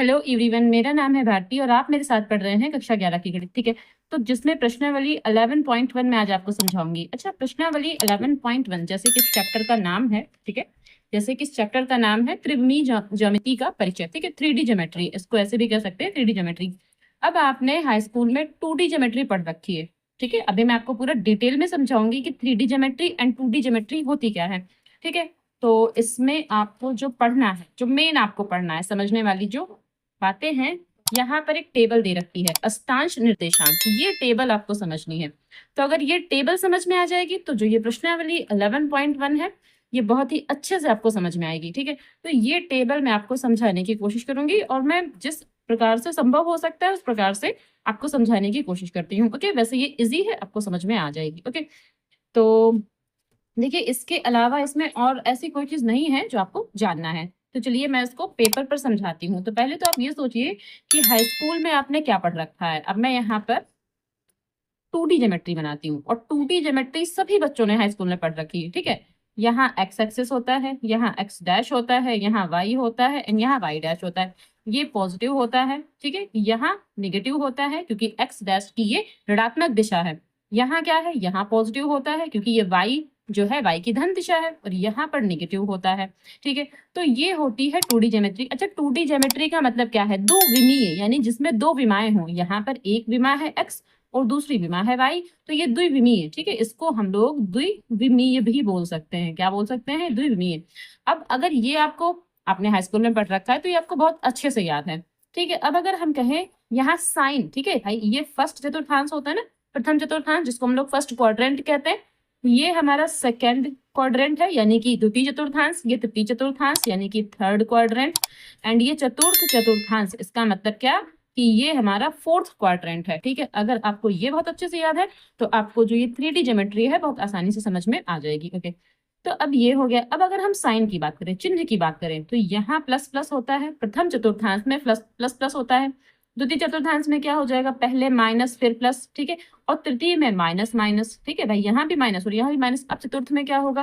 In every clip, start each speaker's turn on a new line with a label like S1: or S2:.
S1: Hello everyone, मेरा नाम है भारती और आप मेरे साथ पढ़ रहे हैं कक्षा 11 की गणित। ठीक है, तो जिसमें प्रश्नावली 11.1 मैं आज आपको समझाऊंगी। अच्छा, प्रश्नावली 11.1 जैसे कि इस चैप्टर का नाम है, ठीक है, जैसे कि इस चैप्टर का नाम है त्रिविमीय ज्यामिति का परिचय। ठीक है, 3D ज्योमेट्री, इसको ऐसे भी कह सकते हैं 3D ज्योमेट्री। अब आपने हाई स्कूल में 2D ज्योमेट्री पढ़ रखी है। ठीक है, अभी मैं आपको पूरा डिटेल में समझाऊंगी कि 3D geometry and 2D geometry होती क्या है। ठीक है, तो इसमें आपको जो पढ़ना है, जो मेन आपको पढ़ना है, समझने वाली जो बातें हैं, यहाँ पर एक टेबल दे रखी है अष्टांश निर्देशांक, ये टेबल आपको समझनी है। तो अगर ये टेबल समझ में आ जाएगी तो जो ये प्रश्नावली 11.1 है ये बहुत ही अच्छे से आपको समझ में आएगी। ठीक है, तो ये टेबल मैं आपको समझाने की कोशिश करूंगी और मैं जिस प्रकार से संभव हो सकता है उस प्रकार से आपको समझाने की कोशिश करती हूँ। ओके, वैसे ये इजी है, आपको समझ में आ जाएगी। ओके, तो देखिए इसके अलावा इसमें और ऐसी कोई चीज नहीं है जो आपको जानना है। तो चलिए मैं इसको पेपर पर समझाती हूँ। तो पहले तो आप ये सोचिए कि हाई स्कूल में आपने क्या पढ़ रखा है। अब मैं यहाँ पर 2D ज्योमेट्री बनाती हूँ और 2D ज्योमेट्री सभी बच्चों ने हाई स्कूल में पढ़ रखी है। ठीक है, यहाँ एक्स एक्सिस होता है, यहाँ एक्स डैश होता है, यहाँ वाई होता है एंड यहाँ वाई डैश होता है। ये पॉजिटिव होता है, ठीक है, यहाँ निगेटिव होता है क्योंकि एक्स डैश की ये ऋणात्मक दिशा है। यहाँ क्या है, यहाँ पॉजिटिव होता है क्योंकि ये वाई जो है वाई की धन दिशा है और यहाँ पर निगेटिव होता है। ठीक है, तो ये होती है 2D ज्योमेट्री। अच्छा, 2D ज्योमेट्री का मतलब क्या है, दो विमीय, यानी जिसमें दो विमाएं हों। यहाँ पर एक विमा है एक्स और दूसरी विमा है वाई, तो ये द्विविमीय। ठीक है, इसको हम लोग द्विविमीय भी बोल सकते हैं। क्या बोल सकते हैं, द्विविमीय। अब अगर ये आपको आपने हाई स्कूल में पढ़ रखा है तो ये आपको बहुत अच्छे से याद है। ठीक है, अब अगर हम कहें यहाँ साइन, ठीक है भाई, ये फर्स्ट चतुर्थांश होता है ना, प्रथम चतुर्थांश, जिसको हम लोग फर्स्ट क्वाड्रेंट कहते हैं। ये हमारा सेकेंड क्वाड्रेंट है यानी कि द्वितीय चतुर्थांश, ये तृतीय चतुर्थांश यानी कि थर्ड क्वाड्रेंट, एंड ये चतुर्थ चतुर्थांश, इसका मतलब क्या कि ये हमारा फोर्थ क्वाड्रेंट है। ठीक है, अगर आपको ये बहुत अच्छे से याद है तो आपको जो ये 3D ज्योमेट्री है बहुत आसानी से समझ में आ जाएगी। ओके, तो अब ये हो गया। अब अगर हम साइन की बात करें, चिन्ह की बात करें, तो यहाँ प्लस प्लस होता है, प्रथम चतुर्थांश में प्लस प्लस प्लस होता है, द्वितीय चतुर्थांश में क्या हो जाएगा, पहले माइनस फिर प्लस। ठीक है, और तृतीय में माइनस माइनस। ठीक है भाई, यहाँ भी माइनस और यहाँ भी माइनस। अब चतुर्थ में क्या होगा,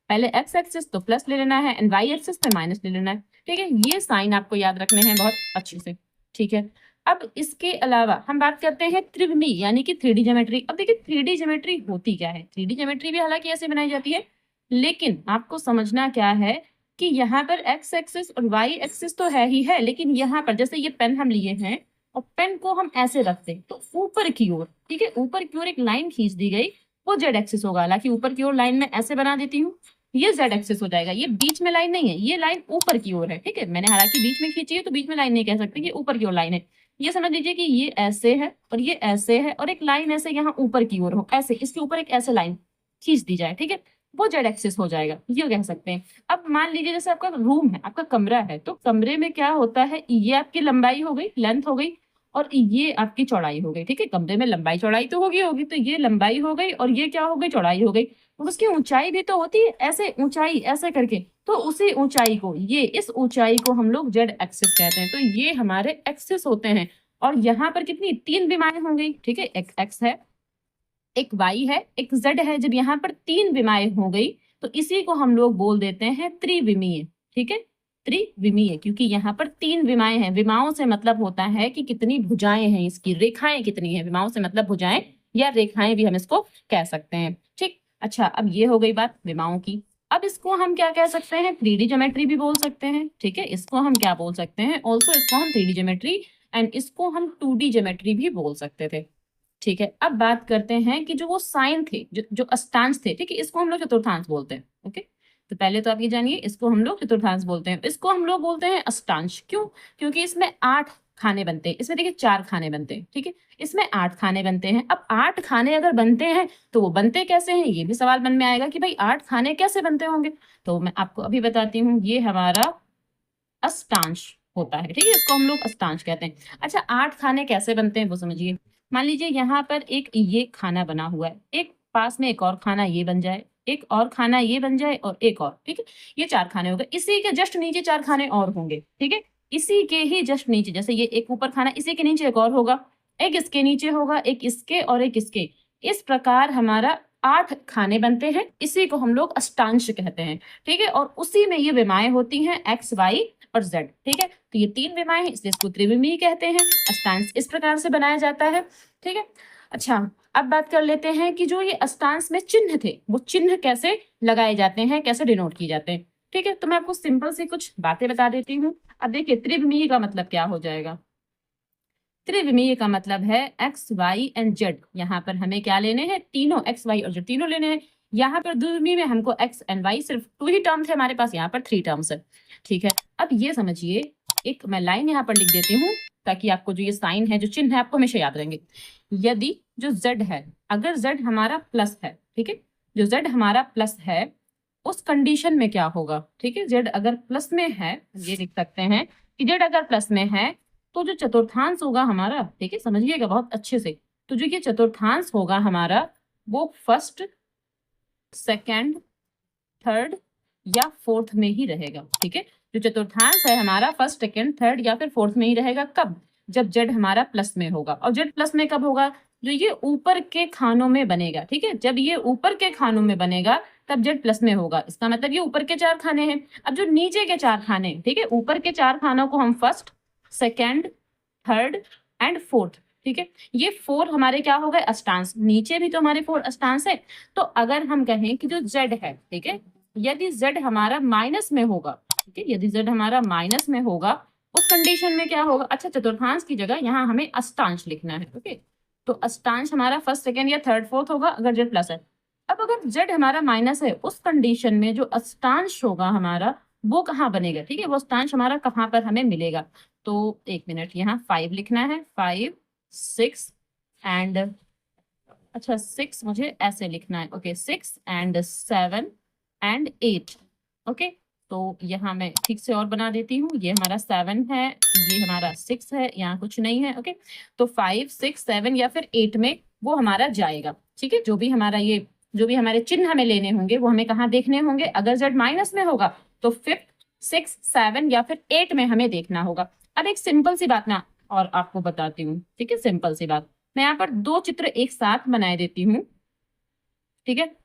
S1: पहले एक्स एक्सिस तो प्लस ले लेना है एंड वाई एक्सिस पे माइनस ले लेना है। ठीक है, ये साइन आपको याद रखने हैं बहुत अच्छे से। ठीक है, अब इसके अलावा हम बात करते हैं त्रिविमीय यानी कि 3D ज्योमेट्री। अब देखिए 3D ज्योमेट्री होती क्या है। 3D ज्योमेट्री भी हालांकि ऐसे बनाई जाती है, लेकिन आपको समझना क्या है कि यहाँ पर एक्स एक्सिस और वाई एक्सिस तो है ही है, लेकिन यहाँ पर जैसे ये पेन हम लिए हैं और पेन को हम ऐसे रखते हैं तो ऊपर की ओर, ठीक है, ऊपर की ओर एक लाइन खींच दी गई, वो जेड एक्सिस होगा। हालांकि ऊपर की ओर लाइन में ऐसे बना देती हूँ, ये जेड एक्सिस हो जाएगा। ये बीच में लाइन नहीं है, ये लाइन ऊपर की ओर है। ठीक है, मैंने हालांकि बीच में खींची है तो बीच में लाइन नहीं कह सकते, ये ऊपर की ओर लाइन है। ये समझ लीजिए कि ये ऐसे है और ये ऐसे है और एक लाइन ऐसे यहाँ ऊपर की ओर हो, ऐसे इसके ऊपर एक ऐसे लाइन खींच दी जाए। ठीक है, वो जेड एक्सिस हो जाएगा, ये कह सकते हैं। अब मान लीजिए जैसे आपका रूम है, आपका कमरा है, तो कमरे में क्या होता है, ये आपकी लंबाई हो गई, लेंथ हो गई, और ये आपकी चौड़ाई हो गई। ठीक है, कमरे में लंबाई चौड़ाई तो होगी होगी, तो ये लंबाई हो गई और ये क्या हो गई, चौड़ाई हो गई। और उसकी ऊंचाई भी तो होती है, ऐसे ऊंचाई ऐसे करके, तो उसी ऊंचाई को, ये इस ऊंचाई को हम लोग जेड एक्सिस कहते हैं। तो ये हमारे एक्सिस होते हैं। और यहाँ पर कितनी, तीन विमाएं होंगी। ठीक है, एक एक्स है, एक वाई है, एक जेड है। जब यहाँ पर तीन विमाएं हो गई तो इसी को हम लोग बोल देते हैं त्रिविमीय। ठीक है, त्रिविमीय, क्योंकि यहाँ पर तीन विमाएं हैं। विमाओं से मतलब होता है कि कितनी भुजाएं हैं, इसकी रेखाएं कितनी हैं। विमाओं से मतलब भुजाएं या रेखाएं भी हम इसको कह सकते हैं। ठीक, अच्छा, अब ये हो गई बात विमाओं की। अब इसको हम क्या कह सकते हैं, 3D ज्योमेट्री भी बोल सकते हैं। ठीक है, इसको हम क्या बोल सकते हैं, ऑल्सो इसको हम 3D ज्योमेट्री एंड इसको हम 2D ज्योमेट्री भी बोल सकते थे। ठीक है, अब बात करते हैं कि जो वो साइन थे, जो अष्टांश थे, ठीक है, इसको हम लोग चतुर्थांश बोलते हैं। ओके, तो पहले तो आप ये जानिए, इसको हम लोग चतुर्थांश बोलते हैं, इसको हम लोग बोलते हैं अष्टांश। क्यों, क्योंकि इसमें 8 खाने बनते हैं। इसमें देखिए 4 खाने बनते हैं। ठीक है, इसमें 8 खाने बनते हैं। अब 8 खाने अगर बनते हैं तो वो बनते कैसे हैं, ये भी सवाल मन में आएगा कि भाई 8 खाने कैसे बनते होंगे। तो मैं आपको अभी बताती हूँ, ये हमारा अष्टांश होता है। ठीक है, इसको हम लोग अष्टांश कहते हैं। अच्छा, 8 खाने कैसे बनते हैं वो समझिए। मान लीजिए यहाँ पर एक ये खाना बना हुआ है, एक पास में एक और खाना ये बन जाए, एक और खाना ये बन जाए और एक और। ठीक है, ये 4 खाने हो गए। इसी के जस्ट नीचे 4 खाने और होंगे। ठीक है, इसी के ही जस्ट नीचे, जैसे ये एक ऊपर खाना, इसी के नीचे एक और होगा, एक इसके नीचे होगा, एक इसके और एक इसके। इस प्रकार हमारा 8 खाने बनते हैं, इसी को हम लोग अष्टांश कहते हैं, ठीक है। और उसी में ये विमाएं होती हैं x, y और z, ठीक है। तो ये 3 विमाएं हैं, इसलिए इसको त्रिविमीय कहते हैं। अष्टांश इस प्रकार से बनाया जाता है, ठीक है। अच्छा, अब बात कर लेते हैं कि जो ये अष्टांश में चिन्ह थे, वो चिन्ह कैसे लगाए जाते हैं, कैसे डिनोट किए जाते हैं, ठीक है। तो मैं आपको सिंपल से कुछ बातें बता देती हूँ। अब देखिए, त्रिविमीय का मतलब क्या हो जाएगा। त्रिविमीय का मतलब है एक्स, वाई एंड जेड। यहाँ पर हमें क्या लेने हैं, तीनों एक्स, वाई और जेड तीनों लेने हैं। यहाँ पर द्विविमीय में हमको एक्स एंड वाई सिर्फ 2 ही टर्म्स है हमारे पास, यहाँ पर 3 टर्म्स है, ठीक है। अब ये समझिए, एक मैं लाइन यहाँ पर लिख देती हूँ ताकि आपको जो ये साइन है, जो चिन्ह है, आपको हमेशा याद रहेंगे। यदि जो z है, अगर z हमारा प्लस है, ठीक है, जो z हमारा प्लस है, उस कंडीशन में क्या होगा, ठीक है। z अगर प्लस में है, ये लिख सकते हैं कि z अगर प्लस में है तो जो चतुर्थांश होगा हमारा, ठीक है, समझिएगा बहुत अच्छे से, तो जो ये चतुर्थांश होगा हमारा, वो फर्स्ट, सेकंड, थर्ड या फोर्थ में ही रहेगा, ठीक है। जो चतुर्थांश है हमारा फर्स्ट, सेकंड, थर्ड या फिर फोर्थ में ही रहेगा। कब? जब z हमारा प्लस में होगा। और z प्लस में कब होगा? जो ये ऊपर के खानों में बनेगा, ठीक है। जब ये ऊपर के खानों में बनेगा तब z प्लस में होगा। इसका मतलब ये ऊपर के 4 खाने हैं। अब जो नीचे के 4 खाने, ठीक है, ऊपर के 4 खानों को हम first, second, third and fourth, ठीक है, ये 4 हमारे क्या हो गए, अष्टांश। नीचे भी तो हमारे 4 अष्टांश है। तो अगर हम कहें कि जो z है, ठीक है, यदि z हमारा माइनस में होगा, ठीक है, यदि z हमारा माइनस में होगा, उस कंडीशन में क्या होगा। अच्छा, चतुर्थांश की जगह यहाँ हमें अष्टांश लिखना है, ओके। तो अष्टांश हमारा फर्स्ट, सेकेंड या थर्ड, फोर्थ होगा अगर z प्लस है। अब अगर z हमारा माइनस है, उस कंडीशन में जो अष्टांश होगा हमारा, वो कहाँ बनेगा, ठीक है, वो अष्टांश हमारा कहाँ पर हमें मिलेगा। तो 1 मिनट, यहाँ 5 लिखना है, 5, 6 एंड, अच्छा 6 मुझे ऐसे लिखना है, ओके, 6 एंड 7 एंड 8, ओके। तो यहाँ मैं ठीक से और बना देती हूँ। ये हमारा 7 है, ये हमारा 6 है, यहाँ कुछ नहीं है, ओके। तो 5, 6, 7 या फिर 8 में वो हमारा जाएगा, ठीक है। जो भी हमारा ये, जो भी हमारे चिन्ह हमें लेने होंगे, वो हमें कहाँ देखने होंगे। अगर z माइनस में होगा तो 5, 6, 7 या फिर 8 में हमें देखना होगा। अब एक सिंपल सी बात मैं और आपको बताती हूँ, ठीक है, सिंपल सी बात। मैं यहाँ पर 2 चित्र एक साथ बनाए देती हूँ, ठीक है।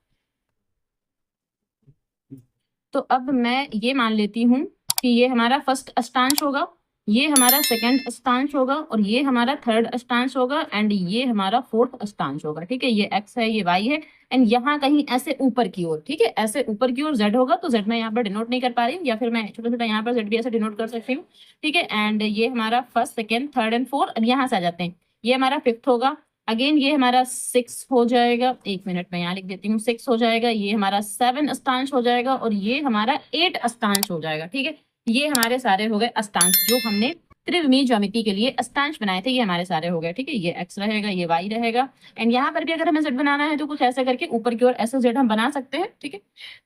S1: तो अब मैं ये मान लेती हूँ कि ये हमारा फर्स्ट अष्टांश होगा, ये हमारा सेकंड अष्टांश होगा और ये हमारा थर्ड अष्टांश होगा एंड ये हमारा फोर्थ अष्टांश होगा, ठीक है। ये x है, ये y है एंड यहाँ कहीं ऐसे ऊपर की ओर, ठीक है, ऐसे ऊपर की ओर z होगा। तो z मैं यहाँ पर डिनोट नहीं कर पा रही हूँ, या फिर मैं छोटा छोटा यहाँ पर z भी ऐसे डिनोट कर सकती हूँ, ठीक है। एंड ये हमारा first, second, third and fourth. अब यहाँ से आ जाते हैं, ये हमारा फिफ्थ होगा, अगेन ये हमारा 6 हो जाएगा, 1 मिनट में यहाँ लिख देती हूँ, 6 हो जाएगा, ये हमारा 7 अष्टांश हो जाएगा और ये हमारा 8 अष्टांश हो जाएगा, ठीक है। ये हमारे सारे हो गए अष्टांश, जो हमने त्रिविमीय ज्यामिति के लिए अष्टांश बनाए थे, ये हमारे सारे हो गए, ठीक है। ये x रहेगा, ये y रहेगा एंड यहाँ पर भी अगर हमें z बनाना है तो कुछ ऐसे करके ऊपर की ओर ऐसे z हम बना सकते हैं, ठीक है।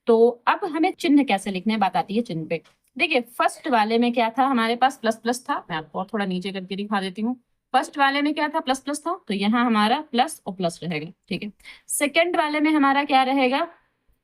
S1: तो अब हमें चिन्ह कैसे लिखने हैं, बात आती है चिन्ह पे। देखिए, फर्स्ट वाले में क्या था, हमारे पास प्लस प्लस था। मैं आपको और थोड़ा नीचे करके दिखा देती हूँ। फर्स्ट वाले में क्या था, प्लस प्लस था, तो यहाँ हमारा प्लस और प्लस रहेगा, ठीक है। सेकेंड वाले में हमारा क्या रहेगा,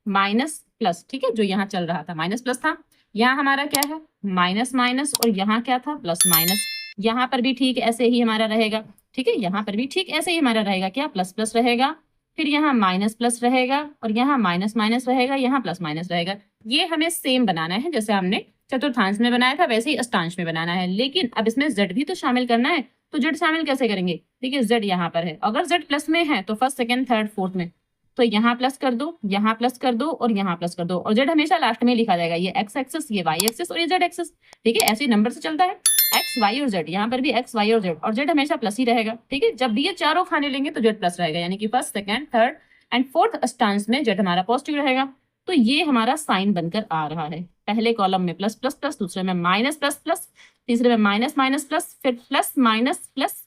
S1: माइनस प्लस, ठीक है, जो यहाँ चल रहा था माइनस प्लस था। यहाँ हमारा क्या है, माइनस माइनस, और यहाँ क्या था, प्लस माइनस। यहाँ पर भी ठीक ऐसे ही हमारा रहेगा, ठीक है, यहाँ पर भी ठीक ऐसे ही हमारा रहेगा, क्या, प्लस प्लस रहेगा, फिर यहाँ माइनस प्लस रहेगा और यहाँ माइनस माइनस रहेगा, यहाँ प्लस माइनस रहेगा। ये हमें सेम बनाना है, जैसे हमने चतुर्थांश में बनाया था वैसे ही अष्टांश में बनाना है। लेकिन अब इसमें z भी तो शामिल करना है, तो z शामिल कैसे करेंगे, ठीक है। z यहाँ पर है, अगर z प्लस में है तो फर्स्ट, सेकंड, थर्ड, फोर्थ में, तो यहाँ प्लस कर दो, यहाँ प्लस कर दो और यहाँ प्लस कर दो, और z हमेशा लास्ट में लिखा जाएगा। ये x एक्सिस, ये y एक्सिस और ये z एक्सिस, ठीक है, ऐसे नंबर से चलता है, x, y और z। यहाँ पर भी x, y और z हमेशा प्लस ही रहेगा, ठीक है। जब भी ये चारों खाने लेंगे तो z प्लस रहेगा, यानी कि first, second, third and fourth अष्टांश में z हमारा पॉजिटिव रहेगा। तो ये हमारा साइन बनकर आ रहा है, पहले कॉलम में प्लस प्लस प्लस, दूसरे में माइनस प्लस प्लस, तीसरे में माइनस माइनस प्लस, फिर प्लस माइनस प्लस,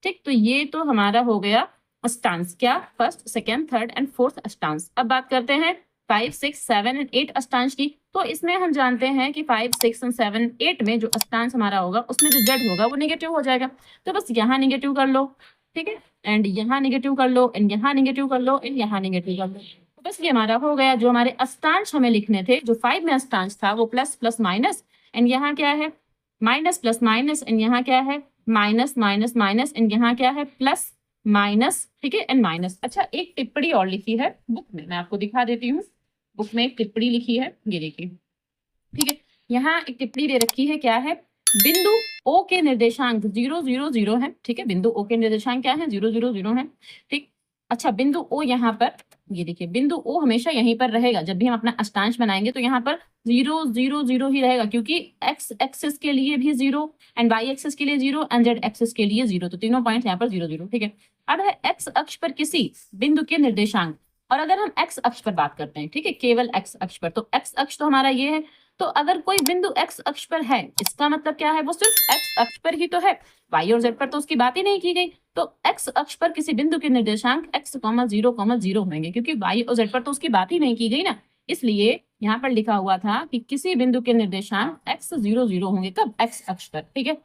S1: ठीक। तो ये तो हमारा हो गया अष्टांश, क्या, first, second, third and fourth अष्टांश। अब बात करते हैं 5, 6, 7 एंड 8 अष्टांश की। तो इसमें हम जानते हैं कि 5, 6 एंड 7, 8 में जो अष्टांश हमारा होगा उसमें जो z होगा वो नेगेटिव हो जाएगा। तो बस यहाँ नेगेटिव कर लो, ठीक है, एंड यहाँ नेगेटिव कर लो, एंड यहाँ नेगेटिव कर लो, एंड यहाँ नेगेटिव कर लो। तो बस ये हमारा हो गया। जो हमारे अष्टांश हमें लिखने थे, जो 5 में अष्टांश था वो प्लस प्लस माइनस, एंड यहाँ क्या है, माइनस प्लस माइनस, एंड यहाँ क्या है, माइनस माइनस माइनस, एंड यहाँ क्या है, प्लस माइनस, ठीक है, एंड माइनस। अच्छा, एक टिप्पणी और लिखी है बुक में, मैं आपको दिखा देती हूँ। बुक में एक टिप्पणी लिखी है, ये देखिए, ठीक है। यहाँ एक टिप्पणी दे रखी है, क्या है, बिंदु ओ के निर्देशांक 0 0 0 है, ठीक है। बिंदु ओ के निर्देशांक क्या है, 0 0 0 है, ठीक। अच्छा, बिंदु ओ यहाँ पर, ये देखिए, बिंदु ओ हमेशा यहीं पर रहेगा। जब भी हम अपना अष्टांश बनाएंगे तो यहाँ पर 0 0 0 ही रहेगा, क्योंकि एक्स एक्सिस के लिए भी 0 एंड वाई एक्सिस के लिए 0 एंड जेड एक्सिस के लिए 0, तो तीनों पॉइंट यहाँ पर 0 0, ठीक है। अब है एक्स अक्ष पर किसी बिंदु के निर्देशांक, और अगर हम एक्स अक्ष पर बात करते हैं, ठीक है, केवल एक्स अक्ष पर, तो एक्स अक्ष तो हमारा ये है। तो अगर कोई बिंदु एक्स अक्ष पर है, इसका मतलब क्या है, वो सिर्फ एक्स अक्ष पर ही तो है, वाई और जेड पर तो उसकी बात ही नहीं की गई। तो एक्स अक्ष पर किसी बिंदु के निर्देशांक x, 0, 0 होंगे, क्योंकि वाई और जेड पर तो उसकी बात ही नहीं की गई ना। इसलिए यहाँ पर लिखा हुआ था कि किसी बिंदु के निर्देशांक x 0 0 होंगे, कब, एक्स अक्ष पर, ठीक है।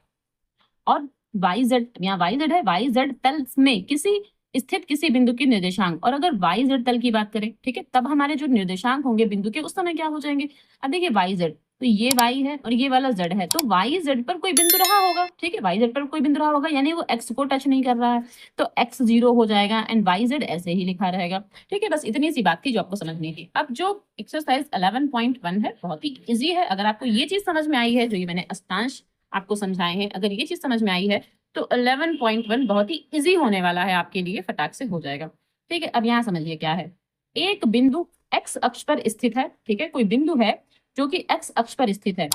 S1: और वाई जेड, यहाँ वाई जेड है, वाई जेड तल में किसी स्थित किसी बिंदु के निर्देशांक, और अगर वाई जेड तल की बात करें, ठीक है, तब हमारे जो निर्देशांक होंगे बिंदु के, उस समय क्या हो जाएंगे। अब देखिए, वाई जेड, तो ये वाई है और ये वाला जेड है, तो वाई जेड पर कोई बिंदु रहा होगा, ठीक है, वाई जेड पर कोई बिंदु रहा होगा, यानी वो एक्स को टच नहीं कर रहा है, तो एक्स 0 हो जाएगा एंड वाई जेड ऐसे ही लिखा रहेगा, ठीक है। बस इतनी सी बात थी जो आपको समझनी थी। अब जो एक्सरसाइज 11.1 है, बहुत ही इजी है। अगर आपको ये चीज समझ में आई है, जो ये मैंने अष्टांश आपको समझाए हैं, अगर ये चीज समझ में आई है, तो 11.1 बहुत ही इजी होने वाला है आपके लिए, फटाक से हो जाएगा, ठीक है। अब यहाँ समझिए क्या है, एक बिंदु एक्स अक्ष पर स्थित है, ठीक है, कोई बिंदु है जो कि एक्स अक्ष पर स्थित है,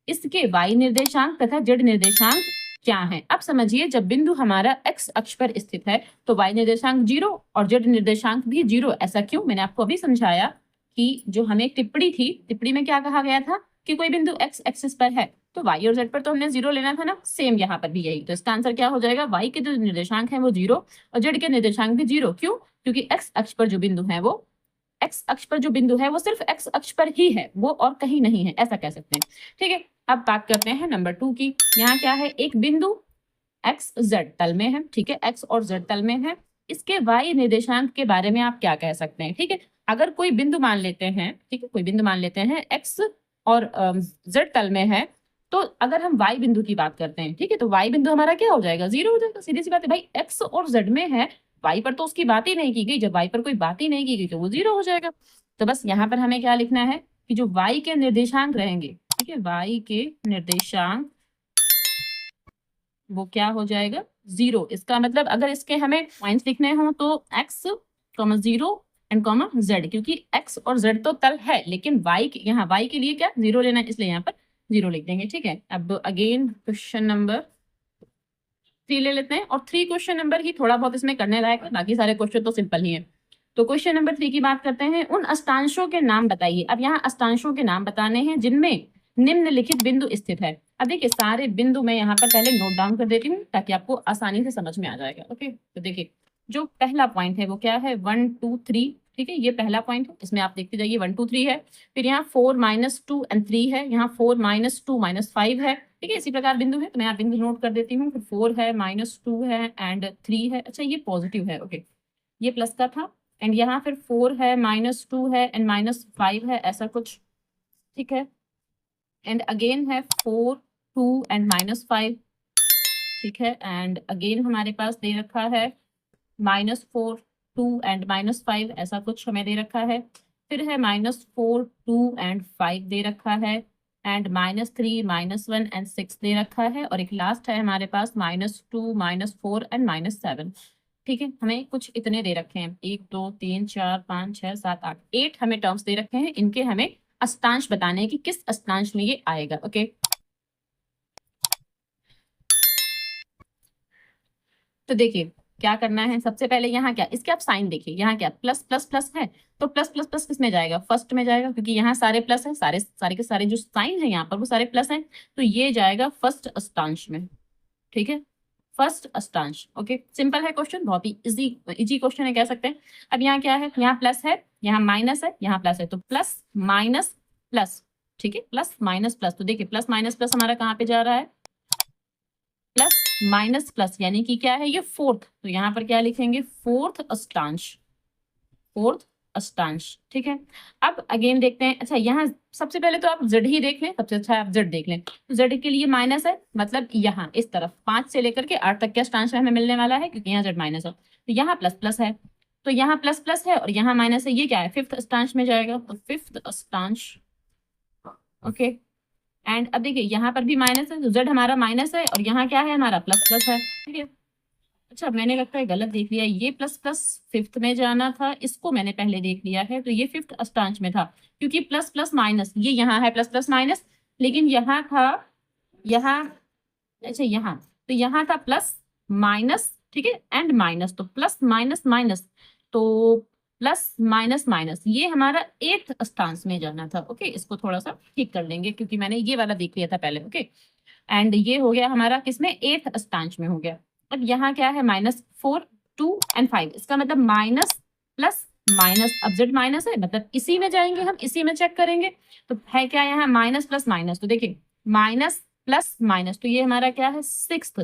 S1: इसके वाई निर्देशांक तथा जेड निर्देशांक क्या है। अब समझिए, जब बिंदु हमारा एक्स अक्ष पर स्थित है तो वाई निर्देशांक 0 और जेड निर्देशांक भी 0। ऐसा क्यों, मैंने आपको अभी समझाया कि जो हमें टिप्पणी थी, टिप्पणी में क्या कहा गया था कि कोई बिंदु एक्स एक्सिस पर है, तो वाई और जेड पर तो हमने 0 लेना था ना, सेम यहाँ पर भी यही। तो इसका आंसर क्या हो जाएगा, वाई के जो निर्देशांक है वो 0 और जेड के निर्देशांक भी 0। क्यों, क्योंकि एक्स अक्ष पर जो बिंदु है वो, एक्स अक्ष पर जो बिंदु है वो सिर्फ एक्स अक्ष पर ही है, वो और कहीं नहीं है, ऐसा कह सकते हैं, ठीक है। अब बात करते हैं नंबर 2 की। यहाँ क्या है, एक बिंदु एक्स जेड तल में है, ठीक है, एक्स और जेड तल में है, इसके वाई निर्देशांक के बारे में आप क्या कह सकते हैं, ठीक है। अगर कोई बिंदु मान लेते हैं, ठीक है, कोई बिंदु मान लेते हैं एक्स और जेड तल में है, तो अगर हम वाई बिंदु की बात करते हैं, ठीक है, तो वाई बिंदु हमारा क्या हो जाएगा, 0 हो जाएगा। सीधी सी बात है भाई, एक्स और जेड में है, वाई पर तो उसकी बात ही नहीं की गई। जब वाई पर कोई बात ही नहीं की गई तो वो 0 हो जाएगा। तो बस यहाँ पर हमें क्या लिखना है कि जो वाई के निर्देशांक रहेंगे, ठीक है, वाई के निर्देशांक वो क्या हो जाएगा, 0। इसका मतलब अगर इसके हमें पॉइंट्स लिखने हो तो x, 0 एंड z, क्योंकि x और z तो तल है, लेकिन y के, यहाँ y के लिए क्या 0 लेना है, इसलिए यहाँ पर 0 लिख देंगे, ठीक है। अब अगेन क्वेश्चन नंबर 3 ले लेते हैं, और 3 क्वेश्चन नंबर ही थोड़ा बहुत इसमें करने लायक है, बाकी सारे क्वेश्चन तो सिंपल ही है। तो क्वेश्चन नंबर 3 की बात करते हैं, उन अष्टांशों के नाम बताइए। अब यहाँ अष्टांशों के नाम बताने हैं जिनमें निम्नलिखित बिंदु स्थित है। अब देखिए, सारे बिंदु मैं यहाँ पर पहले नोट डाउन कर देती हूँ ताकि आपको आसानी से समझ में आ जाएगा, ओके। तो देखिए, जो पहला पॉइंट है वो क्या है, 1 2 3, ठीक है, ये पहला पॉइंट है, इसमें आप देखते जाइए 1 2 3 है। फिर यहाँ 4 -2 एंड 3 है, यहाँ 4 -2 -5 है, ठीक है, इसी प्रकार बिंदु है, तो मैं यहाँ बिंदु नोट कर देती हूँ। फिर 4 है, -2 है एंड 3 है। अच्छा, ये पॉजिटिव है, ओके, ये प्लस का था। एंड यहाँ फिर 4 है, -2 है एंड -5 है, ऐसा कुछ, ठीक है। एंड अगेन है 4 2 एंड -5, ठीक है। एंड अगेन हमारे पास दे रखा है -4 2 एंड -5, ऐसा कुछ हमें दे रखा है। फिर है -4 2 एंड 5 दे रखा है, एंड -3 -1 एंड 6 दे रखा है, और एक लास्ट है हमारे पास -2 -4 एंड -7, ठीक है। हमें कुछ इतने दे रखे हैं, 1 2 3 4 5 6 7 8 8 हमें टर्म्स दे रखे हैं। इनके हमें अष्टांश बताने हैं कि किस अष्टांश में ये आएगा, ओके। तो देखिए, क्या करना है, सबसे पहले यहाँ क्या, इसके आप साइन देखिए, यहाँ क्या प्लस प्लस प्लस है, तो प्लस प्लस प्लस किस में जाएगा, फर्स्ट में जाएगा, क्योंकि यहाँ सारे प्लस है, सारे सारे के सारे जो साइन है यहाँ पर वो सारे प्लस हैं, तो ये जाएगा फर्स्ट अष्टांश में, ठीक है, फर्स्ट अष्टांश, ओके। सिंपल है क्वेश्चन, बहुत ही इजी इजी क्वेश्चन है, कह सकते हैं। अब यहाँ क्या है, यहाँ प्लस है, यहाँ माइनस है, यहाँ प्लस है, तो प्लस माइनस प्लस, ठीक है, प्लस माइनस प्लस। तो देखिए, प्लस माइनस प्लस हमारा कहाँ पे जा रहा है, प्लस माइनस प्लस, यानी कि क्या है ये फोर्थ, तो यहाँ पर क्या लिखेंगे, फोर्थ अष्टांश, फोर्थ अष्टांश, ठीक है। अब अगेन देखते हैं, अच्छा यहाँ सबसे पहले तो आप z ही देख लें, सबसे अच्छा है आप z देख लें। तो z के लिए माइनस है, मतलब यहाँ इस तरफ 5 से लेकर के 8 तक के अष्टांश में हमें मिलने वाला है, क्योंकि यहाँ z माइनस है। तो यहाँ प्लस प्लस है, तो यहाँ प्लस प्लस है और यहाँ माइनस है, ये क्या है, फिफ्थ अष्टांश में जाएगा, तो फिफ्थ अष्टांश। ओके, एंड अब देखिए यहाँ पर भी माइनस है, तो z हमारा माइनस है और यहाँ क्या है, हमारा प्लस प्लस है, ठीक है। अच्छा, मैंने लगता है गलत देख लिया, ये प्लस प्लस फिफ्थ में जाना था, इसको मैंने पहले देख लिया है, तो ये फिफ्थ अष्टांश में था, क्योंकि प्लस प्लस माइनस ये यहाँ है प्लस प्लस माइनस, लेकिन यहाँ था यहाँ, अच्छा यहाँ, तो यहाँ था प्लस माइनस, ठीक है, एंड माइनस, तो प्लस माइनस माइनस, तो प्लस माइनस माइनस, ये हमारा एट्थ अष्टांश में जाना था। ओके, इसको थोड़ा सा ठीक कर लेंगे, क्योंकि मैंने ये वाला देख लिया था पहले। ओके, एंड ये हो गया हमारा किसमें, एट्थ अष्टांश में हो गया। अब यहाँ क्या है, -4 2 एंड 5, इसका मतलब माइनस प्लस माइनस, अब z माइनस है मतलब इसी में जाएंगे, हम इसी में चेक करेंगे, तो है क्या यहाँ माइनस प्लस माइनस, तो देखिए माइनस प्लस माइनस, तो ये हमारा क्या है, सिक्स्थ,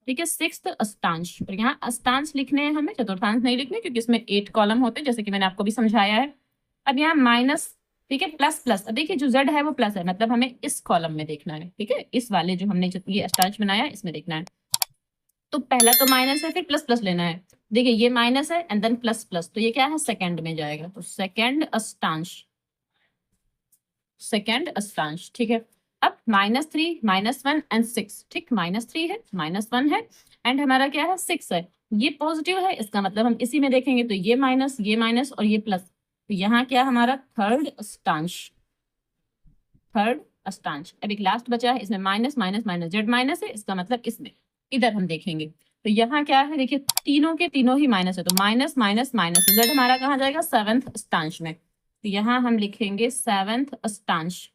S1: ठीक है, सिक्स्थ अष्टांश। और यहाँ अष्टांश लिखने हैं हमें, चतुर्थांश नहीं लिखने, क्योंकि इसमें 8 कॉलम होते हैं, जैसे कि मैंने आपको भी समझाया है। अब यहाँ माइनस, ठीक है, प्लस प्लस, अब देखिए जो z है वो प्लस है, मतलब हमें इस कॉलम में देखना है, ठीक है, इस वाले जो हमने ये अष्टांश बनाया इसमें देखना है। तो पहला तो माइनस है, फिर प्लस प्लस लेना है, देखिए ये माइनस है एंड देन प्लस प्लस, तो ये क्या है, सेकंड में जाएगा, तो सेकंड अष्टांश, सेकंड अष्टांश, ठीक है। अब -3 -1 एंड 6, ठीक, -3 है, -1 है एंड हमारा क्या है, 6 है, ये पॉजिटिव है, इसका मतलब हम इसी में देखेंगे, तो ये माइनस और ये प्लस, तो यहाँ क्या हमारा थर्ड अष्टांश, थर्ड अष्टांश। अब एक लास्ट बचा है, इसमें minus minus minus, Z minus है, इसका मतलब इसमें इधर हम देखेंगे, तो यहाँ क्या है, देखिए तीनों के तीनों ही माइनस है, तो माइनस माइनस माइनस, तो जेड हमारा कहाँ जाएगा, सेवंथ अष्टांश में, तो यहाँ हम लिखेंगे सेवंथ अष्टांश।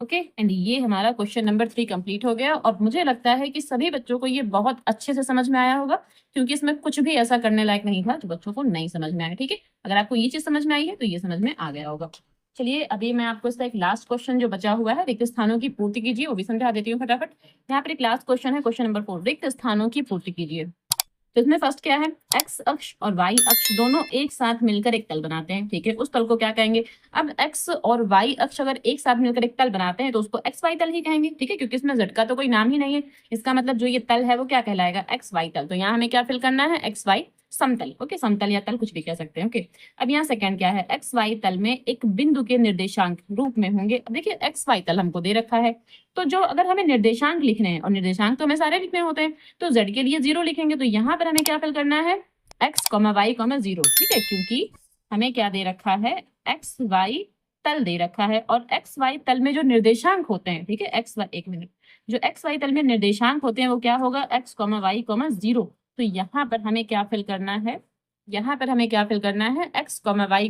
S1: ओके, एंड ये हमारा क्वेश्चन नंबर 3 कंप्लीट हो गया, और मुझे लगता है कि सभी बच्चों को ये बहुत अच्छे से समझ में आया होगा, क्योंकि इसमें कुछ भी ऐसा करने लायक नहीं था जो बच्चों को नहीं समझ में आया, ठीक है। अगर आपको ये चीज समझ में आई है तो ये समझ में आ गया होगा। चलिए अभी मैं आपको इसका एक लास्ट क्वेश्चन जो बचा हुआ है, रिक्त स्थानों की पूर्ति कीजिए, वो भी समझा देती हूँ फटाफट। यहाँ पर एक लास्ट क्वेश्चन है, क्वेश्चन नंबर 4, रिक्त स्थानों की पूर्ति कीजिए। तो इसमें फर्स्ट क्या है, एक्स अक्ष और वाई अक्ष दोनों एक साथ मिलकर एक तल बनाते हैं, ठीक है, उस तल को क्या कहेंगे। अब एक्स और वाई अक्ष अगर एक साथ मिलकर एक तल बनाते हैं तो उसको एक्स वाई तल ही कहेंगे, ठीक है, क्योंकि इसमें जेड का तो कोई नाम ही नहीं है, इसका मतलब जो ये तल है वो क्या कहलाएगा, एक्स वाई तल। तो यहाँ हमें क्या फिल करना है, एक्स वाई समतल, ओके, समतल या तल कुछ भी कह सकते हैं। ओके, अब यहाँ सेकंड क्या है, एक्स वाई तल में एक बिंदु के निर्देशांक रूप में होंगे। अब देखिए एक्स वाई तल हमको दे रखा है, तो जो अगर हमें निर्देशांक लिखने हैं, और निर्देशांक तो हमें सारे लिखने होते हैं, तो z के लिए 0 लिखेंगे, तो यहाँ पर हमें क्या फिल करना है, x, y, 0, ठीक है, क्योंकि हमें क्या दे रखा है, x y तल दे रखा है, और x y तल में जो निर्देशांक होते हैं, ठीक है, x y, एक मिनट, जो x y तल में निर्देशांक होते हैं वो क्या होगा, x, y, 0, तो यहाँ पर हमें क्या फिल करना है, यहाँ पर हमें क्या फिल करना है, x, y,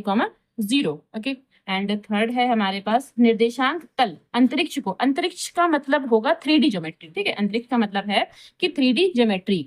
S1: 0, okay. And third है हमारे पास निर्देशांक तल, अंतरिक्ष को, अंतरिक्ष का मतलब होगा 3D ज्योमेट्री, ठीक है, अंतरिक्ष का मतलब है कि 3D ज्योमेट्री,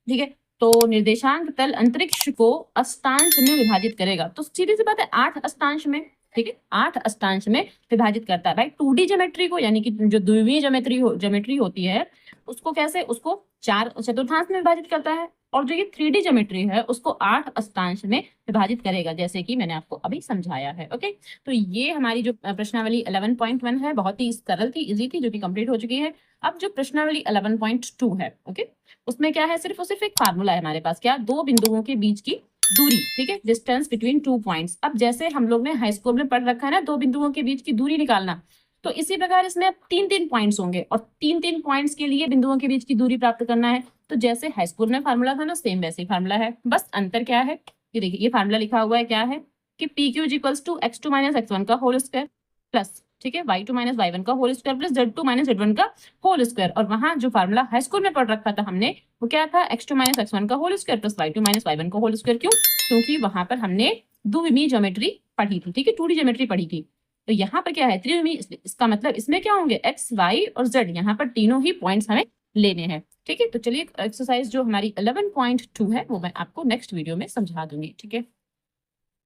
S1: ठीक है। तो निर्देशांक तल अंतरिक्ष को अष्टांश में विभाजित करेगा, तो सीधी सी बात है 8 अष्टांश में, ठीक है, 8 अष्टांश में विभाजित करता है भाई। 2D ज्योमेट्री को, यानी कि जो द्विमीय ज्योमेट्री होती है उसको कैसे, उसको 4 चतुर्थांश में विभाजित करता है, और जो ये 3D ज्योमेट्री है उसको 8 अष्टांश में विभाजित करेगा, जैसे कि मैंने आपको अभी समझाया है। ओके, तो ये हमारी जो प्रश्नावली 11.1 है बहुत ही सरल थी, इजी थी, जो कि कंप्लीट हो चुकी है। अब जो प्रश्नावली 11.2 है, ओके, उसमें क्या है, सिर्फ और सिर्फ एक फार्मूला है हमारे पास, क्या, दो बिंदुओं के बीच की दूरी, ठीक है, डिस्टेंस बिटवीन 2 पॉइंट्स। अब जैसे हम लोग ने हाई स्कूल में पढ़ रखा है ना, दो बिंदुओं के बीच की दूरी निकालना, तो इसी प्रकार इसमें 3-3 पॉइंट्स होंगे, और 3-3 पॉइंट्स के लिए बिंदुओं के बीच की दूरी प्राप्त करना है। तो जैसे हाई स्कूल में फार्मूला था ना, सेम वैसे ही फार्मूला है, बस अंतर क्या है, ये देखिए ये फार्मूला लिखा हुआ है, क्या है कि PQ equals to x2 - x1 का होल स्क्वायर प्लस, ठीक है, y2 - y1 का whole square plus z2 - z1 का होल स्क्वायर। और वहां जो फार्मूला हाई स्कूल में पढ़ रखा था हमने, वो क्या था, x2 - x1 का whole square plus y2 - y1 का होल स्क्वायर। क्यों, क्योंकि वहां पर हमने द्विमीय ज्योमेट्री पढ़ी थी, ठीक है, 2D ज्योमेट्री पढ़ी थी। तो यहाँ पर क्या है, त्रिविमीय, इसका मतलब इसमें क्या होंगे, x, y और z, यहाँ पर तीनों ही पॉइंट्स हमें लेने हैं, ठीक है। तो चलिए एक्सरसाइज जो हमारी 11.2 है वो मैं आपको नेक्स्ट वीडियो में समझा दूंगी, ठीक है।